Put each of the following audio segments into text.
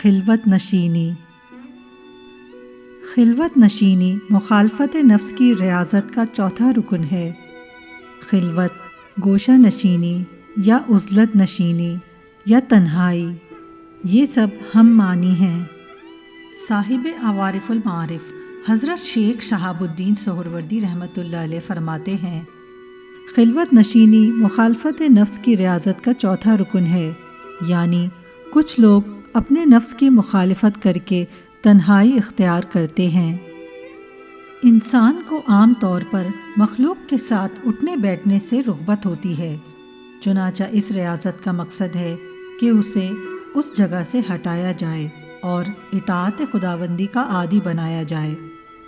خلوت نشینی۔ خلوت نشینی مخالفت نفس کی ریاضت کا چوتھا رکن ہے۔ خلوت، گوشہ نشینی یا عزلت نشینی یا تنہائی، یہ سب ہم معنی ہیں۔ صاحب عوارف المعارف حضرت شیخ شہاب الدین سہروردی رحمۃ اللہ علیہ فرماتے ہیں، خلوت نشینی مخالفت نفس کی ریاضت کا چوتھا رکن ہے، یعنی کچھ لوگ اپنے نفس کی مخالفت کر کے تنہائی اختیار کرتے ہیں۔ انسان کو عام طور پر مخلوق کے ساتھ اٹھنے بیٹھنے سے رغبت ہوتی ہے، چنانچہ اس ریاضت کا مقصد ہے کہ اسے اس جگہ سے ہٹایا جائے اور اطاعت خداوندی کا عادی بنایا جائے،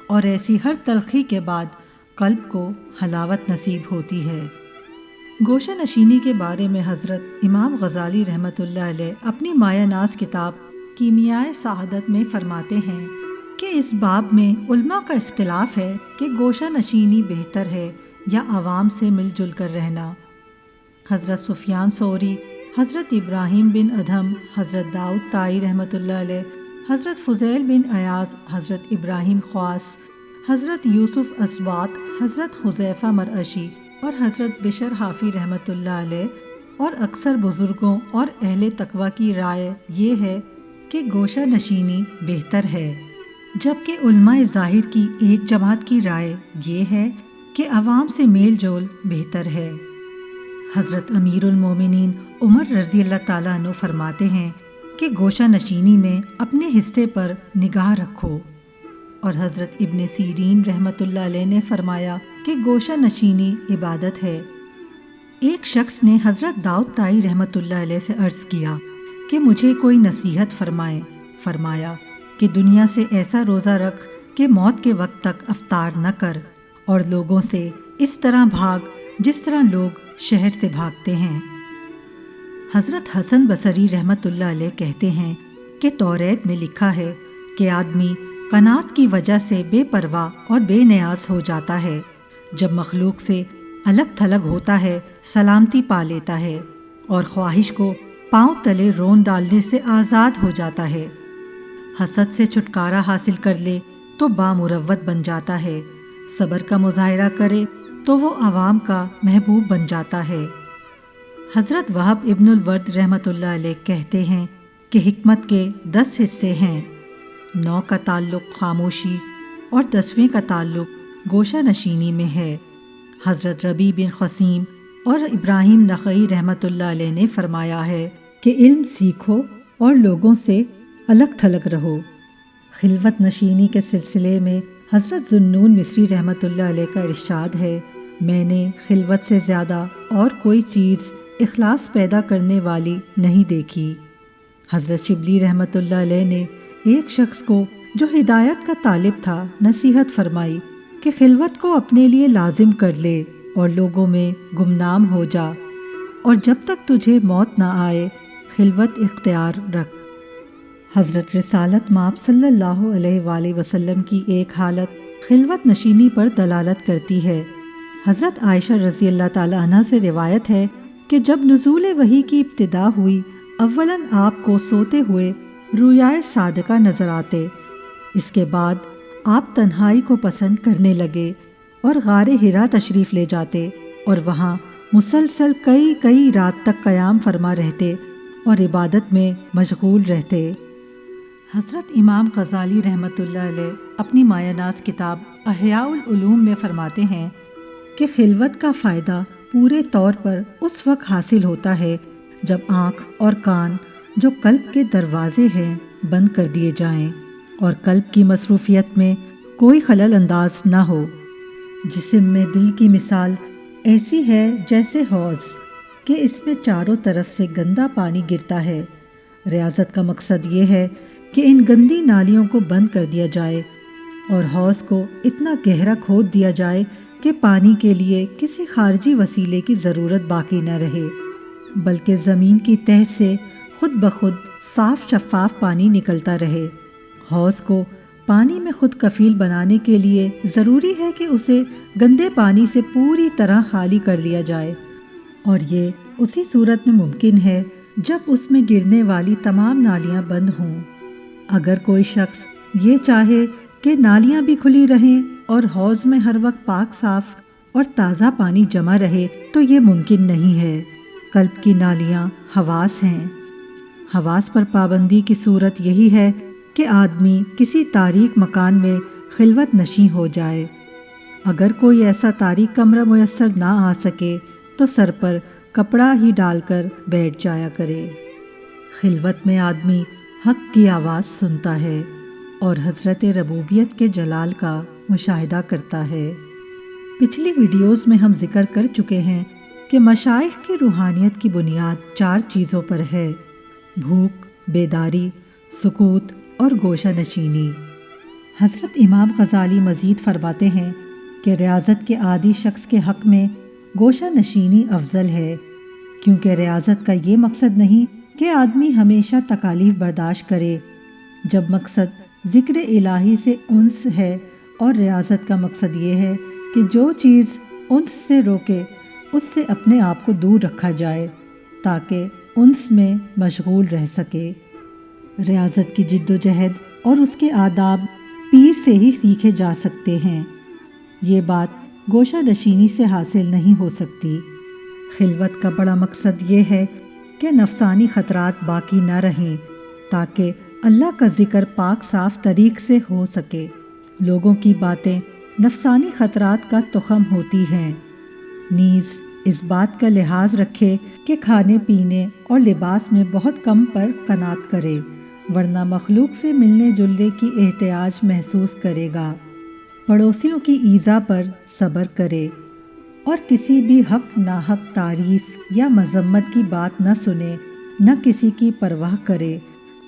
اور ایسی ہر تلخی کے بعد قلب کو حلاوت نصیب ہوتی ہے۔ گوشہ نشینی کے بارے میں حضرت امام غزالی رحمۃ اللہ علیہ اپنی مایہ ناز کتاب کیمیائے سعادت میں فرماتے ہیں کہ اس باب میں علماء کا اختلاف ہے کہ گوشہ نشینی بہتر ہے یا عوام سے مل جل کر رہنا۔ حضرت سفیان ثوری، حضرت ابراہیم بن ادھم، حضرت داؤد طائی رحمۃ اللہ علیہ، حضرت فضیل بن ایاز، حضرت ابراہیم خواص، حضرت یوسف اسباط، حضرت حذیفہ مرعشی اور حضرت بشر حافی رحمۃ اللہ علیہ اور اکثر بزرگوں اور اہل تقویٰ کی رائے یہ ہے کہ گوشہ نشینی بہتر ہے، جبکہ علماء ظاہر کی ایک جماعت کی رائے یہ ہے کہ عوام سے میل جول بہتر ہے۔ حضرت امیر المومنین عمر رضی اللہ تعالیٰ عنہ فرماتے ہیں کہ گوشہ نشینی میں اپنے حصے پر نگاہ رکھو، اور حضرت ابن سیرین رحمۃ اللہ علیہ نے فرمایا کہ گوشہ نشینی عبادت ہے۔ ایک شخص نے حضرت داؤد طائی رحمۃ اللہ علیہ سے عرض کیا کہ مجھے کوئی نصیحت فرمائیں۔ فرمایا کہ دنیا سے ایسا روزہ رکھ کہ موت کے وقت تک افطار نہ کر، اور لوگوں سے اس طرح بھاگ جس طرح لوگ شہر سے بھاگتے ہیں۔ حضرت حسن بصری رحمۃ اللہ علیہ کہتے ہیں کہ توریت میں لکھا ہے کہ آدمی قناعت کی وجہ سے بے پرواہ اور بے نیاز ہو جاتا ہے، جب مخلوق سے الگ تھلگ ہوتا ہے سلامتی پا لیتا ہے، اور خواہش کو پاؤں تلے رون ڈالنے سے آزاد ہو جاتا ہے۔ حسد سے چھٹکارا حاصل کر لے تو بامروت بن جاتا ہے، صبر کا مظاہرہ کرے تو وہ عوام کا محبوب بن جاتا ہے۔ حضرت وہب ابن الورد رحمۃ اللہ علیہ کہتے ہیں کہ حکمت کے 10 حصے ہیں، 9 کا تعلق خاموشی اور 10ویں کا تعلق گوشہ نشینی میں ہے۔ حضرت ربیع بن قاسم اور ابراہیم نخعی رحمۃ اللہ علیہ نے فرمایا ہے کہ علم سیکھو اور لوگوں سے الگ تھلگ رہو۔ خلوت نشینی کے سلسلے میں حضرت ذوالنون مصری رحمۃ اللہ علیہ کا ارشاد ہے، میں نے خلوت سے زیادہ اور کوئی چیز اخلاص پیدا کرنے والی نہیں دیکھی۔ حضرت شبلی رحمۃ اللہ علیہ نے ایک شخص کو جو ہدایت کا طالب تھا نصیحت فرمائی کہ خلوت کو اپنے لیے لازم کر لے اور لوگوں میں گمنام ہو جا، اور جب تک تجھے موت نہ آئے خلوت اختیار رکھ۔ حضرت رسالت مآب صلی اللہ علیہ وآلہ وسلم کی ایک حالت خلوت نشینی پر دلالت کرتی ہے۔ حضرت عائشہ رضی اللہ تعالی عنہ سے روایت ہے کہ جب نزول وحی کی ابتدا ہوئی، اولاً آپ کو سوتے ہوئے رویائے صادقہ نظر آتے، اس کے بعد آپ تنہائی کو پسند کرنے لگے اور غار حرا تشریف لے جاتے، اور وہاں مسلسل کئی رات تک قیام فرما رہتے اور عبادت میں مشغول رہتے۔ حضرت امام غزالی رحمۃ اللہ علیہ اپنی مایہ ناز کتاب احیاء العلوم میں فرماتے ہیں کہ خلوت کا فائدہ پورے طور پر اس وقت حاصل ہوتا ہے جب آنکھ اور کان جو قلب کے دروازے ہیں بند کر دیے جائیں، اور قلب کی مصروفیت میں کوئی خلل انداز نہ ہو۔ جسم میں دل کی مثال ایسی ہے جیسے حوض کہ اس میں چاروں طرف سے گندا پانی گرتا ہے۔ ریاضت کا مقصد یہ ہے کہ ان گندی نالیوں کو بند کر دیا جائے اور حوض کو اتنا گہرا کھود دیا جائے کہ پانی کے لیے کسی خارجی وسیلے کی ضرورت باقی نہ رہے، بلکہ زمین کی تہہ سے خود بخود صاف شفاف پانی نکلتا رہے۔ حوض کو پانی میں خود کفیل بنانے کے لیے ضروری ہے کہ اسے گندے پانی سے پوری طرح خالی کر لیا جائے، اور یہ اسی صورت میں ممکن ہے جب اس میں گرنے والی تمام نالیاں بند ہوں۔ اگر کوئی شخص یہ چاہے کہ نالیاں بھی کھلی رہیں اور حوض میں ہر وقت پاک صاف اور تازہ پانی جمع رہے تو یہ ممکن نہیں ہے۔ قلب کی نالیاں حواس ہیں۔ حواس پر پابندی کی صورت یہی ہے کہ آدمی کسی تاریک مکان میں خلوت نشیں ہو جائے۔ اگر کوئی ایسا تاریک کمرہ میسر نہ آ سکے تو سر پر کپڑا ہی ڈال کر بیٹھ جایا کرے۔ خلوت میں آدمی حق کی آواز سنتا ہے اور حضرت ربوبیت کے جلال کا مشاہدہ کرتا ہے۔ پچھلی ویڈیوز میں ہم ذکر کر چکے ہیں کہ مشائخ کی روحانیت کی بنیاد 4 چیزوں پر ہے: بھوک، بیداری، سکوت اور گوشہ نشینی۔ حضرت امام غزالی مزید فرماتے ہیں کہ ریاضت کے عادی شخص کے حق میں گوشہ نشینی افضل ہے، کیونکہ ریاضت کا یہ مقصد نہیں کہ آدمی ہمیشہ تکالیف برداشت کرے۔ جب مقصد ذکر الہی سے انس ہے اور ریاضت کا مقصد یہ ہے کہ جو چیز انس سے روکے اس سے اپنے آپ کو دور رکھا جائے تاکہ انس میں مشغول رہ سکے۔ ریاضت کی جد و جہد اور اس کے آداب پیر سے ہی سیکھے جا سکتے ہیں۔ یہ بات گوشہ نشینی سے حاصل نہیں ہو سکتی۔ خلوت کا بڑا مقصد یہ ہے کہ نفسانی خطرات باقی نہ رہیں تاکہ اللہ کا ذکر پاک صاف طریق سے ہو سکے۔ لوگوں کی باتیں نفسانی خطرات کا تخم ہوتی ہیں۔ نیز اس بات کا لحاظ رکھے کہ کھانے پینے اور لباس میں بہت کم پر قناعت کرے، ورنہ مخلوق سے ملنے جلنے کی احتیاج محسوس کرے گا۔ پڑوسیوں کی ایذا پر صبر کرے اور کسی بھی حق ناحق تعریف یا مذمت کی بات نہ سنے، نہ کسی کی پرواہ کرے،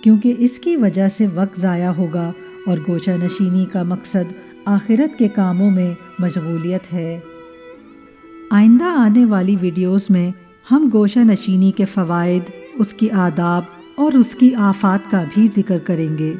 کیونکہ اس کی وجہ سے وقت ضائع ہوگا اور گوشہ نشینی کا مقصد آخرت کے کاموں میں مشغولیت ہے۔ آئندہ آنے والی ویڈیوز میں ہم گوشہ نشینی کے فوائد، اس کی آداب اور اس کی آفات کا بھی ذکر کریں گے۔